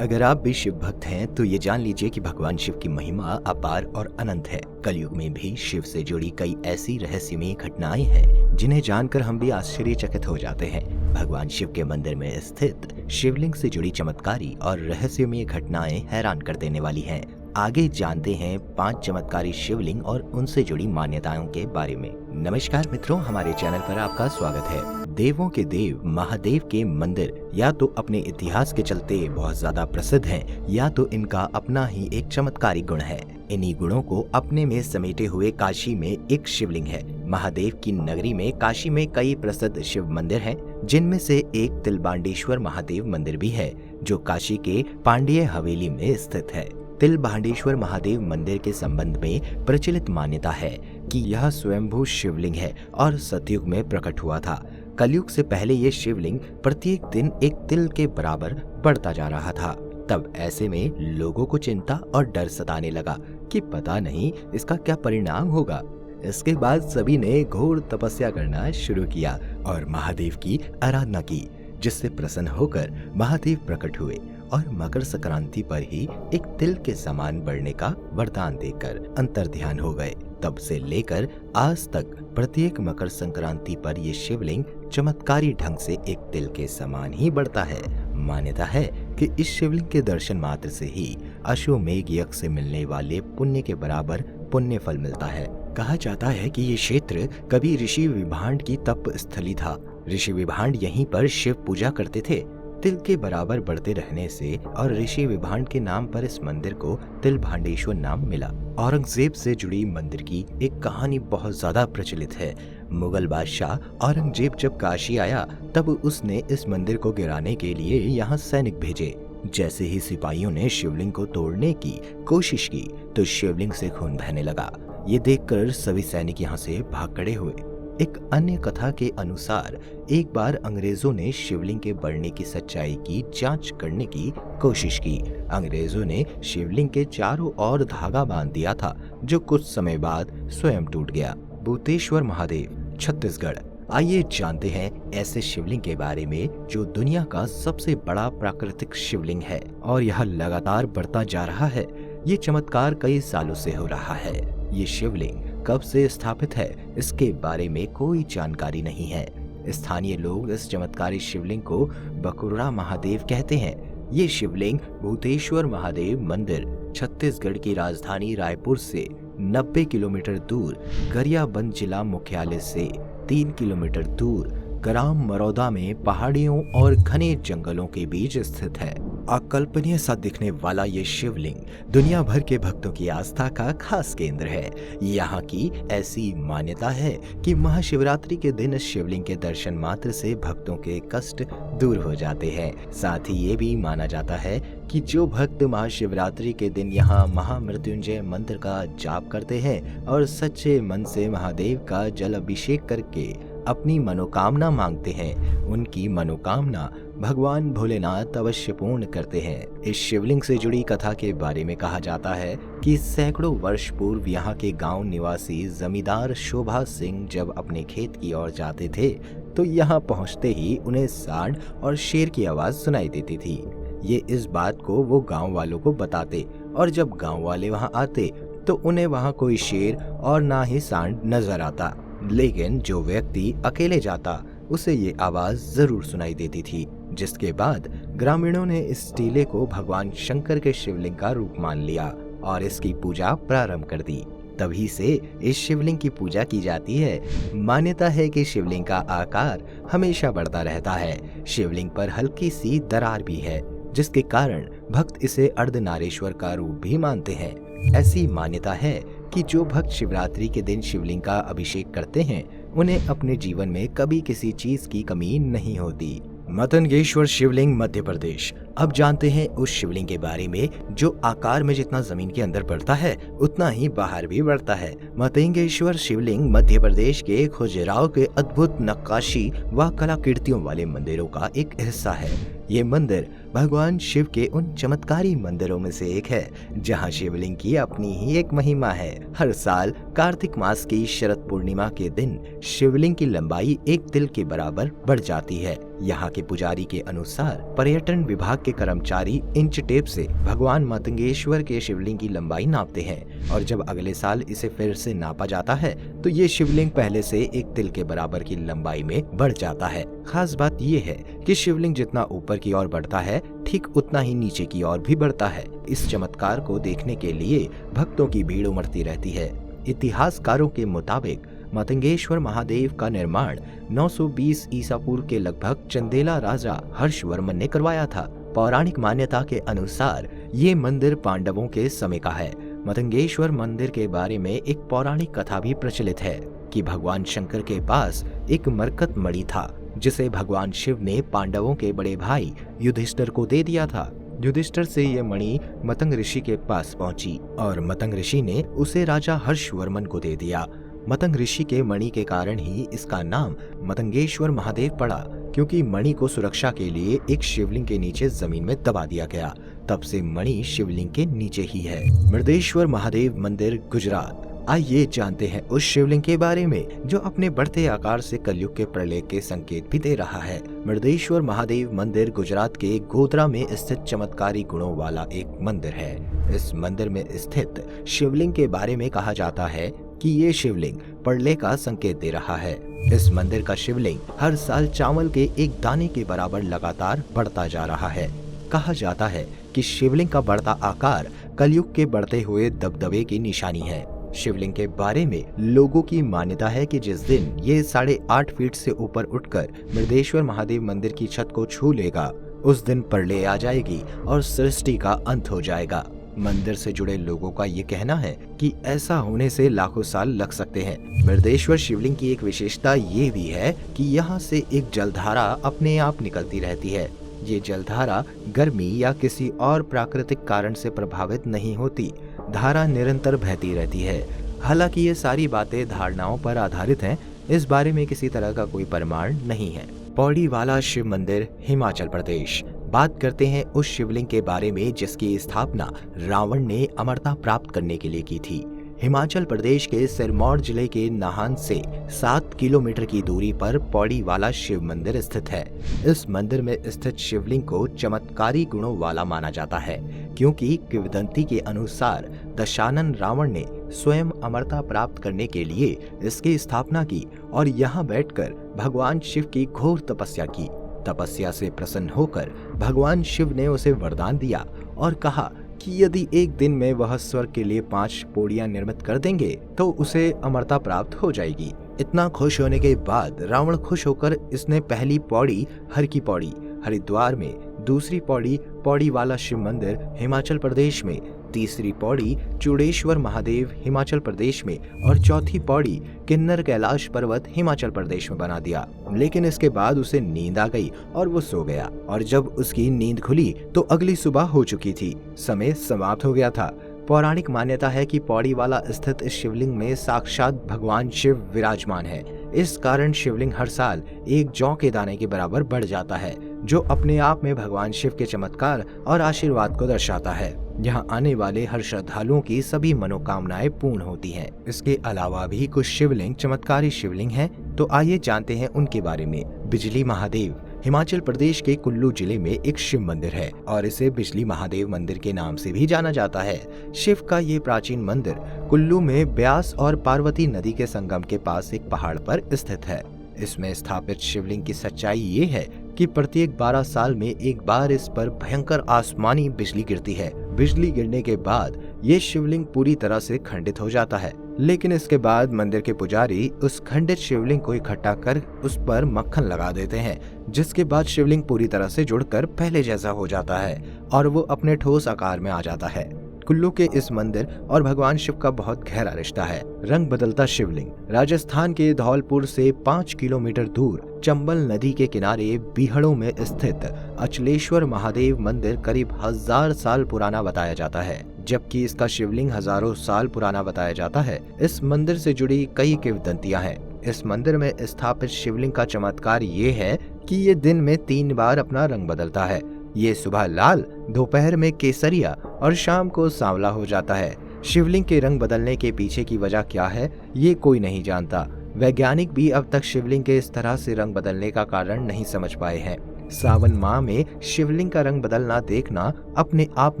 अगर आप भी शिव भक्त हैं तो ये जान लीजिए कि भगवान शिव की महिमा अपार और अनंत है। कलयुग में भी शिव से जुड़ी कई ऐसी रहस्यमयी घटनाएं हैं जिन्हें जानकर हम भी आश्चर्यचकित हो जाते हैं। भगवान शिव के मंदिर में स्थित शिवलिंग से जुड़ी चमत्कारी और रहस्यमयी घटनाएं हैरान कर देने वाली हैं। आगे जानते हैं 5 चमत्कारी शिवलिंग और उनसे जुड़ी मान्यताओं के बारे में। नमस्कार मित्रों, हमारे चैनल पर आपका स्वागत है। देवों के देव महादेव के मंदिर या तो अपने इतिहास के चलते बहुत ज्यादा प्रसिद्ध हैं, या तो इनका अपना ही एक चमत्कारी गुण है। इन्हीं गुणों को अपने में समेटे हुए काशी में एक शिवलिंग है। महादेव की नगरी में काशी में कई प्रसिद्ध शिव मंदिर हैं, जिनमें से एक तिलबांडेश्वर महादेव मंदिर भी है, जो काशी के पांड्य हवेली में स्थित है। तिलबांडेश्वर महादेव मंदिर के संबंध में प्रचलित मान्यता है कि यह स्वयंभू शिवलिंग है और सतयुग में प्रकट हुआ था। कलयुग से पहले ये शिवलिंग प्रत्येक दिन एक तिल के बराबर बढ़ता जा रहा था। तब ऐसे में लोगों को चिंता और डर सताने लगा कि पता नहीं इसका क्या परिणाम होगा। इसके बाद सभी ने घोर तपस्या करना शुरू किया और महादेव की आराधना की, जिससे प्रसन्न होकर महादेव प्रकट हुए और मकर संक्रांति पर ही एक तिल के समान बढ़ने का वरदान देकर अंतर्ध्यान हो गए। तब से लेकर आज तक प्रत्येक मकर संक्रांति पर ये शिवलिंग चमत्कारी ढंग से एक तिल के समान ही बढ़ता है। मान्यता है कि इस शिवलिंग के दर्शन मात्र से ही अश्वमेघ यज्ञ से मिलने वाले पुण्य के बराबर पुण्य फल मिलता है। कहा जाता है कि ये क्षेत्र कभी ऋषि विभांड की तप स्थली था। ऋषि विभांड यहीं पर शिव पूजा करते थे। तिल के बराबर बढ़ते रहने से और ऋषि विभांड के नाम पर इस मंदिर को तिलभांडेश्वर नाम मिला। औरंगजेब से जुड़ी मंदिर की एक कहानी बहुत ज्यादा प्रचलित है। मुगल बादशाह औरंगजेब जब काशी आया तब उसने इस मंदिर को गिराने के लिए यहाँ सैनिक भेजे। जैसे ही सिपाहियों ने शिवलिंग को तोड़ने की कोशिश की तो शिवलिंग से खून बहने लगा। ये देखकर सभी सैनिक यहाँ से भाग खड़े हुए। एक अन्य कथा के अनुसार एक बार अंग्रेजों ने शिवलिंग के बढ़ने की सच्चाई की जांच करने की कोशिश की। अंग्रेजों ने शिवलिंग के चारों ओर धागा बांध दिया था, जो कुछ समय बाद स्वयं टूट गया। भूतेश्वर महादेव, छत्तीसगढ़। आइए जानते हैं ऐसे शिवलिंग के बारे में जो दुनिया का सबसे बड़ा प्राकृतिक शिवलिंग है और यह लगातार बढ़ता जा रहा है। ये चमत्कार कई सालों से हो रहा है। ये शिवलिंग कब से स्थापित है, इसके बारे में कोई जानकारी नहीं है। स्थानीय लोग इस चमत्कारी शिवलिंग को बकुर्रा महादेव कहते हैं। ये शिवलिंग भूतेश्वर महादेव मंदिर छत्तीसगढ़ की राजधानी रायपुर से 90 किलोमीटर दूर, गरियाबंद जिला मुख्यालय से 3 किलोमीटर दूर, ग्राम मरौदा में पहाड़ियों और घने जंगलों के बीच स्थित है। अकल्पनीय सा दिखने वाला ये शिवलिंग दुनिया भर के भक्तों की आस्था का खास केंद्र है। यहाँ की ऐसी मान्यता है कि महाशिवरात्रि के दिन इस शिवलिंग के दर्शन मात्र से भक्तों के कष्ट दूर हो जाते हैं। साथ ही ये भी माना जाता है कि जो भक्त महाशिवरात्रि के दिन यहाँ महामृत्युंजय मंत्र का जाप करते हैं और सच्चे मन से महादेव का जल अभिषेक करके अपनी मनोकामना मांगते हैं, उनकी मनोकामना भगवान भोलेनाथ अवश्य पूर्ण करते हैं। इस शिवलिंग से जुड़ी कथा के बारे में कहा जाता है कि सैकड़ों वर्ष पूर्व यहाँ के गांव निवासी जमींदार शोभा सिंह जब अपने खेत की ओर जाते थे तो यहाँ पहुँचते ही उन्हें सांड और शेर की आवाज सुनाई देती थी। ये इस बात को वो गाँव वालों को बताते और जब गाँव वाले वहाँ आते तो उन्हें वहाँ कोई शेर और ना ही सांड नजर आता, लेकिन जो व्यक्ति अकेले जाता उसे ये आवाज जरूर सुनाई देती थी। जिसके बाद ग्रामीणों ने इस टीले को भगवान शंकर के शिवलिंग का रूप मान लिया और इसकी पूजा प्रारंभ कर दी। तभी से इस शिवलिंग की पूजा की जाती है। मान्यता है कि शिवलिंग का आकार हमेशा बढ़ता रहता है। शिवलिंग पर हल्की सी दरार भी है, जिसके कारण भक्त इसे अर्धनारेश्वर का रूप भी मानते हैं। ऐसी मान्यता है कि जो भक्त शिवरात्रि के दिन शिवलिंग का अभिषेक करते हैं उन्हें अपने जीवन में कभी किसी चीज की कमी नहीं होती। मतंगेश्वर शिवलिंग, मध्य प्रदेश। अब जानते हैं उस शिवलिंग के बारे में जो आकार में जितना जमीन के अंदर बढ़ता है उतना ही बाहर भी बढ़ता है। मतंगेश्वर शिवलिंग मध्य प्रदेश के खजुराहो के अद्भुत नक्काशी व कलाकृतियों वाले मंदिरों का एक हिस्सा है। ये मंदिर भगवान शिव के उन चमत्कारी मंदिरों में से एक है जहां शिवलिंग की अपनी ही एक महिमा है। हर साल कार्तिक मास की शरद पूर्णिमा के दिन शिवलिंग की लंबाई 1 तिल के बराबर बढ़ जाती है। यहाँ के पुजारी के अनुसार पर्यटन विभाग के कर्मचारी इंच टेप से भगवान मतंगेश्वर के शिवलिंग की लंबाई नापते हैं और जब अगले साल इसे फिर से नापा जाता है तो ये शिवलिंग पहले से 1 तिल के बराबर की लंबाई में बढ़ जाता है। खास बात ये है कि शिवलिंग जितना ऊपर की ओर बढ़ता है ठीक उतना ही नीचे की ओर भी बढ़ता है। इस चमत्कार को देखने के लिए भक्तों की भीड़ उमड़ती रहती है। इतिहासकारों के मुताबिक मतंगेश्वर महादेव का निर्माण 920 ईसा पूर्व के लगभग चंदेला राजा हर्षवर्मन ने करवाया था। पौराणिक मान्यता के अनुसार ये मंदिर पांडवों के समय का है। मतंगेश्वर मंदिर के बारे में एक पौराणिक कथा भी प्रचलित है कि भगवान शंकर के पास एक मरकत मणि था जिसे भगवान शिव ने पांडवों के बड़े भाई युधिष्ठिर को दे दिया था। युधिष्ठिर से ये मणि मतंग ऋषि के पास पहुंची और मतंग ऋषि ने उसे राजा हर्षवर्मन को दे दिया। मतंग ऋषि के मणि के कारण ही इसका नाम मतंगेश्वर महादेव पड़ा, क्योंकि मणि को सुरक्षा के लिए एक शिवलिंग के नीचे जमीन में दबा दिया गया। तब से मणि शिवलिंग के नीचे ही है। मृदेश्वर महादेव मंदिर, गुजरात। आइए जानते हैं उस शिवलिंग के बारे में जो अपने बढ़ते आकार से कलयुग के प्रलय के संकेत भी दे रहा है। मृदेश्वर महादेव मंदिर गुजरात के गोधरा में स्थित चमत्कारी गुणों वाला एक मंदिर है। इस मंदिर में स्थित शिवलिंग के बारे में कहा जाता है कि ये शिवलिंग प्रलय का संकेत दे रहा है। इस मंदिर का शिवलिंग हर साल चावल के एक दाने के बराबर लगातार बढ़ता जा रहा है। कहा जाता है कि शिवलिंग का बढ़ता आकार कलयुग के बढ़ते हुए दबदबे की निशानी है। शिवलिंग के बारे में लोगों की मान्यता है कि जिस दिन ये 8.5 फीट से ऊपर उठकर मृदेश्वर महादेव मंदिर की छत को छू लेगा, उस दिन प्रलय आ जाएगी और सृष्टि का अंत हो जाएगा। मंदिर से जुड़े लोगों का ये कहना है कि ऐसा होने से लाखों साल लग सकते हैं। मृदेश्वर शिवलिंग की एक विशेषता ये भी है कि यहाँ से एक जलधारा अपने आप निकलती रहती है। ये जलधारा गर्मी या किसी और प्राकृतिक कारण से प्रभावित नहीं होती। धारा निरंतर बहती रहती है। हालांकि ये सारी बातें धारणाओं पर आधारित हैं, इस बारे में किसी तरह का कोई प्रमाण नहीं है। पौड़ी वाला शिव मंदिर, हिमाचल प्रदेश। बात करते हैं उस शिवलिंग के बारे में जिसकी स्थापना रावण ने अमरता प्राप्त करने के लिए की थी। हिमाचल प्रदेश के सिरमौर जिले के नाहन से 7 किलोमीटर की दूरी पर पौड़ी वाला शिव मंदिर स्थित है। इस मंदिर में स्थित शिवलिंग को चमत्कारी गुणों वाला माना जाता है, क्योंकि किंवदंती के अनुसार दशानन रावण ने स्वयं अमरता प्राप्त करने के लिए इसकी स्थापना की और यहाँ बैठकर भगवान शिव की घोर तपस्या की। तपस्या से प्रसन्न होकर भगवान शिव ने उसे वरदान दिया और कहा कि यदि एक दिन में वह स्वर्ग के लिए 5 पौड़ियां निर्मित कर देंगे तो उसे अमरता प्राप्त हो जाएगी। इतना खुश होने के बाद रावण खुश होकर इसने पहली पौड़ी हर की पौड़ी हरिद्वार में, दूसरी पौड़ी पौड़ी वाला शिव मंदिर हिमाचल प्रदेश में, तीसरी पौड़ी चूड़ेश्वर महादेव हिमाचल प्रदेश में और चौथी पौड़ी किन्नर कैलाश पर्वत हिमाचल प्रदेश में बना दिया। लेकिन इसके बाद उसे नींद आ गई और वो सो गया और जब उसकी नींद खुली तो अगली सुबह हो चुकी थी, समय समाप्त हो गया था। पौराणिक मान्यता है कि पौड़ी वाला स्थित इस शिवलिंग में साक्षात भगवान शिव विराजमान है। इस कारण शिवलिंग हर साल एक जौ के दाने के बराबर बढ़ जाता है, जो अपने आप में भगवान शिव के चमत्कार और आशीर्वाद को दर्शाता है। यहाँ आने वाले हर श्रद्धालुओं की सभी मनोकामनाएं पूर्ण होती हैं। इसके अलावा भी कुछ शिवलिंग चमत्कारी शिवलिंग हैं, तो आइए जानते हैं उनके बारे में। बिजली महादेव हिमाचल प्रदेश के कुल्लू जिले में एक शिव मंदिर है और इसे बिजली महादेव मंदिर के नाम से भी जाना जाता है। शिव का ये प्राचीन मंदिर कुल्लू में ब्यास और पार्वती नदी के संगम के पास एक पहाड़ पर स्थित है। इसमें स्थापित शिवलिंग की सच्चाई ये है कि प्रत्येक 12 साल में एक बार इस पर भयंकर आसमानी बिजली गिरती है। बिजली गिरने के बाद ये शिवलिंग पूरी तरह से खंडित हो जाता है, लेकिन इसके बाद मंदिर के पुजारी उस खंडित शिवलिंग को इकट्ठा कर उस पर मक्खन लगा देते हैं, जिसके बाद शिवलिंग पूरी तरह से जुड़कर पहले जैसा हो जाता है और वो अपने ठोस आकार में आ जाता है। कुल्लू के इस मंदिर और भगवान शिव का बहुत गहरा रिश्ता है। रंग बदलता शिवलिंग राजस्थान के धौलपुर से 5 किलोमीटर दूर चंबल नदी के किनारे बीहड़ों में स्थित अचलेश्वर महादेव मंदिर करीब 1000 साल पुराना बताया जाता है, जबकि इसका शिवलिंग हजारों साल पुराना बताया जाता है। इस मंदिर से जुड़ी कई किंवदंतियां हैं। इस मंदिर में स्थापित शिवलिंग का चमत्कार ये है कि ये दिन में 3 बार अपना रंग बदलता है। ये सुबह लाल, दोपहर में केसरिया और शाम को सांवला हो जाता है। शिवलिंग के रंग बदलने के पीछे की वजह क्या है, ये कोई नहीं जानता। वैज्ञानिक भी अब तक शिवलिंग के इस तरह से रंग बदलने का कारण नहीं समझ पाए हैं। सावन माह में शिवलिंग का रंग बदलना देखना अपने आप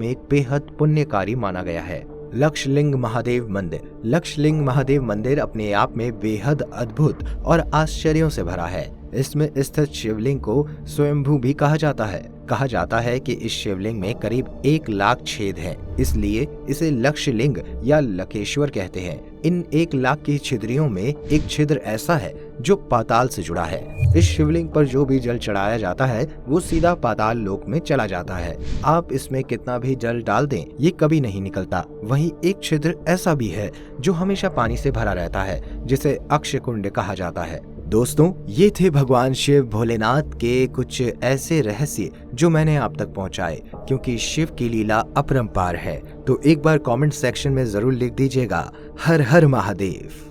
में एक बेहद पुण्यकारी माना गया है। लक्षलिंग महादेव मंदिर। लक्षलिंग महादेव मंदिर अपने आप में बेहद अद्भुत और आश्चर्यों से भरा है। इसमें स्थित शिवलिंग को स्वयंभू भी कहा जाता है। कहा जाता है कि इस शिवलिंग में करीब 1 लाख छेद हैं, इसलिए इसे लक्षलिंग या लकेश्वर कहते हैं। इन 1 लाख की छिद्रियों में एक छिद्र ऐसा है जो पाताल से जुड़ा है। इस शिवलिंग पर जो भी जल चढ़ाया जाता है वो सीधा पाताल लोक में चला जाता है। आप इसमें कितना भी जल डाल दें, ये कभी नहीं निकलता। वहीं एक छिद्र ऐसा भी है जो हमेशा पानी से भरा रहता है, जिसे अक्षकुंड कहा जाता है। दोस्तों, ये थे भगवान शिव भोलेनाथ के कुछ ऐसे रहस्य जो मैंने आप तक पहुंचाए, क्योंकि शिव की लीला अपरंपार है। तो एक बार कमेंट सेक्शन में जरूर लिख दीजिएगा, हर हर महादेव।